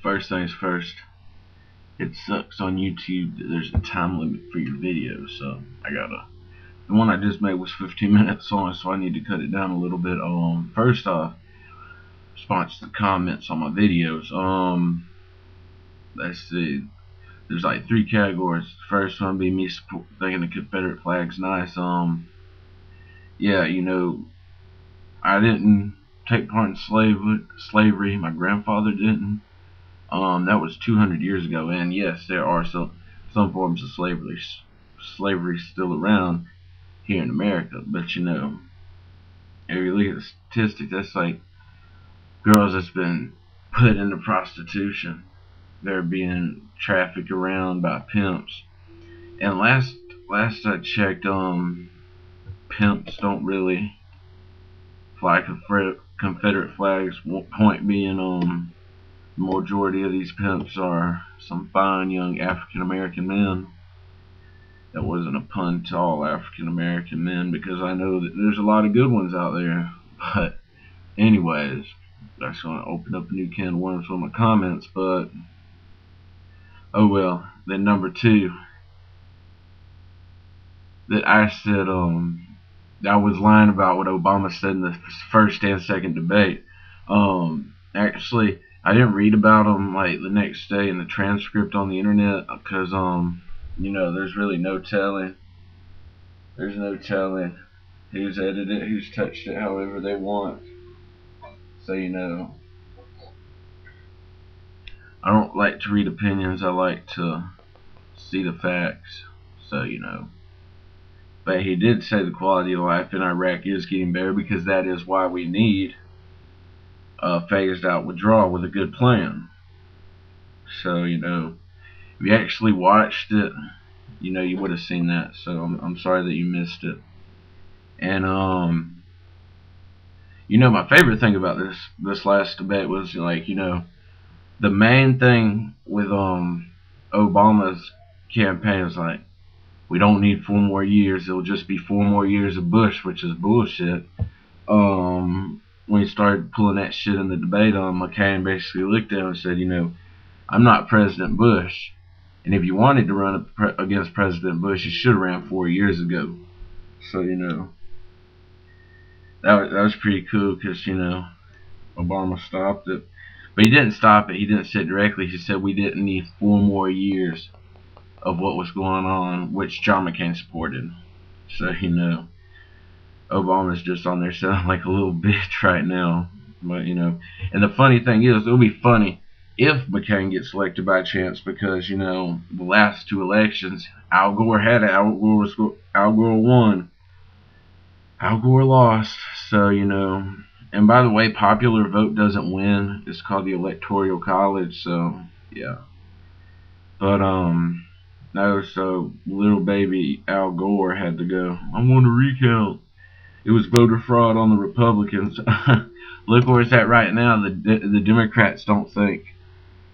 First things first, it sucks on YouTube that there's a time limit for your videos, so the one I just made was 15 minutes long, so I need to cut it down a little bit. First off, response to the comments on my videos. Let's see, there's like three categories. The first one be me thinking the Confederate flag's nice. Yeah, I didn't take part in slavery. My grandfather didn't. That was 200 years ago, and yes, there are some forms of slavery still around here in America. But if you look at the statistics, that's like girls that's been put into prostitution. They're being trafficked around by pimps. And last I checked, pimps don't really fly Confederate flags. Point being, the majority of these pimps are some fine young African American men. That wasn't a pun to all African American men, because I know that there's a lot of good ones out there. But anyways, that's going to open up a new can of worms with my comments. But oh well. Then number two, that I said I was lying about what Obama said in the first and second debate. Actually, I didn't read about him like the next day in the transcript on the internet, because there's really no telling. There's no telling who's edited it, who's touched it however they want. So I don't like to read opinions. I like to see the facts. So but he did say the quality of life in Iraq is getting better, because that is why we need a phased out withdrawal with a good plan. So if you actually watched it, you would have seen that. So I'm sorry that you missed it. And my favorite thing about this last debate was the main thing with Obama's campaign is like, we don't need 4 more years. It'll just be 4 more years of Bush, which is bullshit. When he started pulling that shit in the debate, McCain basically looked at him and said, I'm not President Bush. And if you wanted to run against President Bush, you should have ran 4 years ago. So, that was pretty cool, because, Obama stopped it. But he didn't stop it. He didn't say it directly. He said we didn't need 4 more years of what was going on, which John McCain supported. So, Obama's just on there sounding like a little bitch right now. But, and the funny thing is, it'll be funny if McCain gets elected by chance, because, the last 2 elections, Al Gore had it. Al Gore won. Al Gore lost. So, and by the way, popular vote doesn't win. It's called the Electoral College. So, yeah. But, no, so little baby Al Gore had to go. I want to recount. It was voter fraud on the Republicans. Look where it's at right now. The Democrats don't think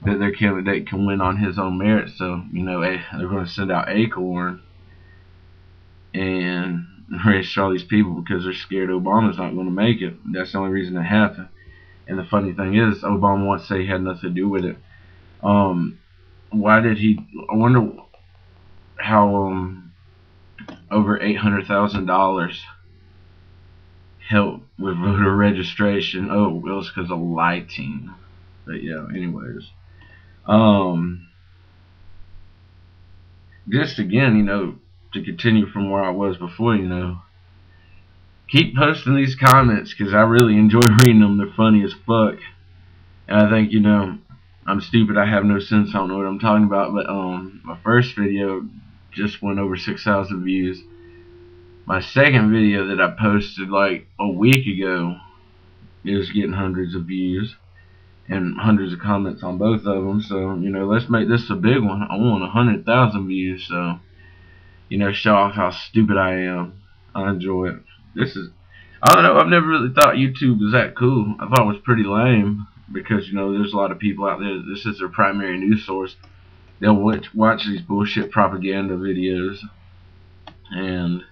that their candidate can win on his own merit. So, they're going to send out Acorn and arrest all these people because they're scared Obama's not going to make it. That's the only reason it happened. And the funny thing is, Obama once said he had nothing to do with it. Why did he? I wonder how over $800,000 helped with voter registration. Oh, it was because of lighting. But yeah, anyways. Just again, to continue from where I was before, keep posting these comments, because I really enjoy reading them. They're funny as fuck. And I think, I'm stupid. I have no sense. I don't know what I'm talking about. But my first video just went over 6,000 views. My second video that I posted like a week ago is getting hundreds of views and hundreds of comments on both of them. So, let's make this a big one. I want 100,000 views. So, show off how stupid I am. I enjoy it. I don't know, I've never really thought YouTube was that cool. I thought it was pretty lame, because, there's a lot of people out there, this is their primary news source. They'll watch these bullshit propaganda videos, and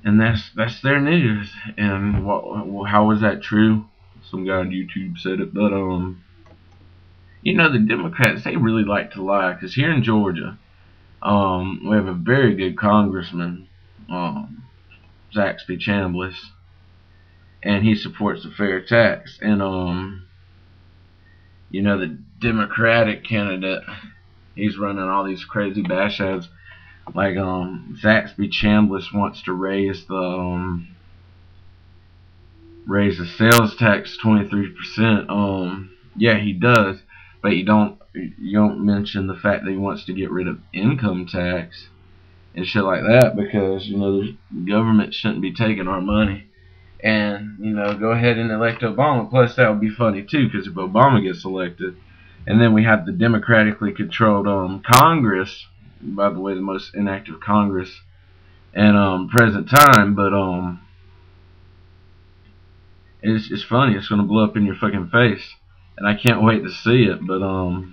that's their news. And how was that true? Some guy on YouTube said it, but you know, the Democrats, they really like to lie, because here in Georgia, we have a very good congressman, Zaxby Chambliss, and he supports the fair tax. And you know, the Democratic candidate, he's running all these crazy bash ads, like Zaxby Chambliss wants to raise the sales tax 23%. Yeah, he does, but you don't mention the fact that he wants to get rid of income tax and shit like that, because you know the government shouldn't be taking our money. And you know, go ahead and elect Obama. Plus, that would be funny too, because if Obama gets elected, and then we have the democratically controlled Congress, by the way, the most inactive Congress in present time, but it's funny. It's gonna blow up in your fucking face, and I can't wait to see it. But I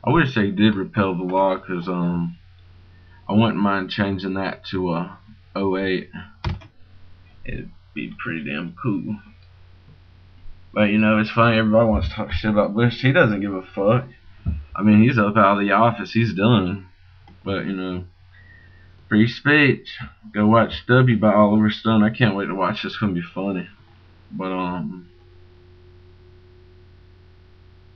wish they did repeal the law, because I wouldn't mind changing that to a '08. It'd be pretty damn cool. But you know, it's funny. Everybody wants to talk shit about Bush. He doesn't give a fuck. I mean, he's up out of the office. He's done. But you know, free speech. Go watch W by Oliver Stone. I can't wait to watch this. It's gonna be funny. But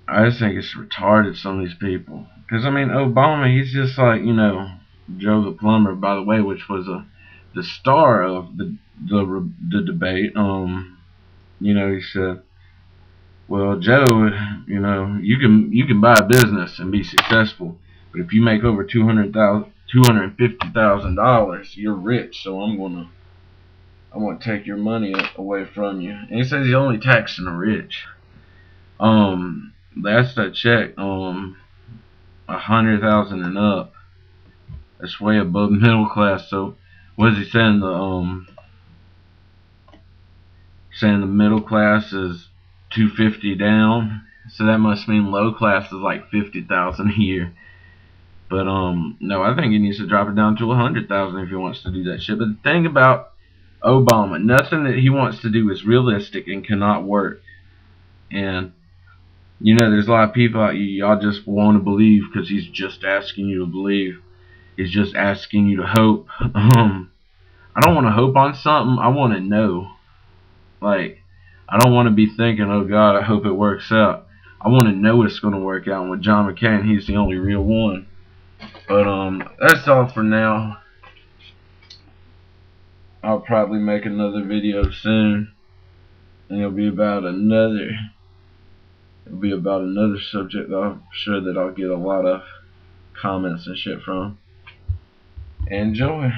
I just think it's retarded, some of these people. Because I mean, Obama, he's just like, you know, Joe the Plumber, by the way, which was the star of the debate. You know, he said, well, Joe, you know, you can buy a business and be successful, but if you make over $250,000, you're rich. So I'm gonna take your money away from you. And he says he's only taxing the rich. That's that check. 100,000 and up. That's way above middle class. So what is he saying? Saying the middle class is 250 down. So that must mean low class is like 50,000 a year. But no, I think he needs to drop it down to 100,000 if he wants to do that shit. But the thing about Obama, nothing that he wants to do is realistic and cannot work. And you know, there's a lot of people out y'all just want to believe because he's just asking you to believe. He's just asking you to hope. I don't want to hope on something. I want to know. Like, I don't want to be thinking, oh God, I hope it works out. I want to know it's going to work out. And with John McCain, he's the only real one. But that's all for now. I'll probably make another video soon, and it'll be about another subject that I'm sure that I'll get a lot of comments and shit from. Enjoy.